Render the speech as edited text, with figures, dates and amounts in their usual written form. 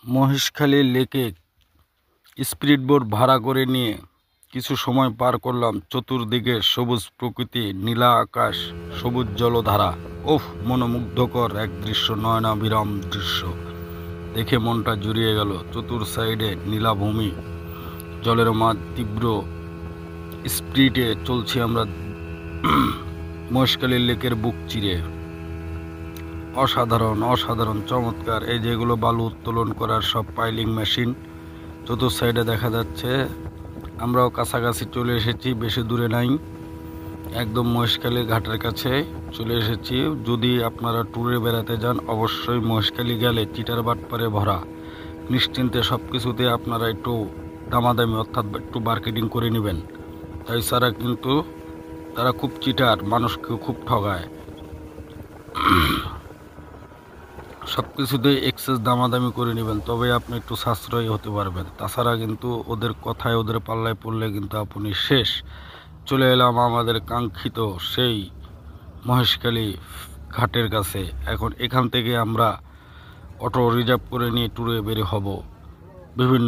মহেশখালী লেকে স্পিডবোট ভাড়া করে নিয়ে কিছু সময় পার করলাম। চতুর্দিকে সবুজ প্রকৃতি, নীলা আকাশ, সবুজ জলধারা। ওফ, মনোমুগ্ধকর এক দৃশ্য, নয়নাভিরাম দৃশ্য দেখে মনটা জুড়িয়ে গেল। চতুর সাইডে নীলাভূমি, জলের মাঝ তীব্র স্পিডে চলছি আমরা মহেশখালী লেকের বুক চিরে। অসাধারণ অসাধারণ চমৎকার। এই যেগুলো বালু উত্তোলন করার সব পাইলিং মেশিন চতুর সাইডে দেখা যাচ্ছে। আমরাও কাছাকাছি চলে এসেছি, বেশি দূরে নাই, একদম মহেশখালী ঘাটের কাছে চলে এসেছি। যদি আপনারা ট্যুরে বেড়াতে যান, অবশ্যই মহেশখালী গেলে চিটার বাটপারে ভরা, নিশ্চিন্তে সব কিছুতে আপনারা একটু দামাদামি অর্থাৎ একটু মার্কেটিং করে নেবেন। তাই ছাড়া কিন্তু তারা খুব চিটার, মানুষকে খুব ঠগায়, সব কিছুতে এক্সেস দামাদামি করে নেবেন, তবে আপনি একটু সাশ্রয়ী হতে পারবেন। তাছাড়া কিন্তু ওদের কথায়, ওদের পাল্লায় পড়লে কিন্তু আপনি শেষ। চলে এলাম আমাদের কাঙ্ক্ষিত সেই মহেশখালী ঘাটের কাছে। এখন এখান থেকে আমরা অটো রিজার্ভ করে নিয়ে ট্যুরে বের হব বিভিন্ন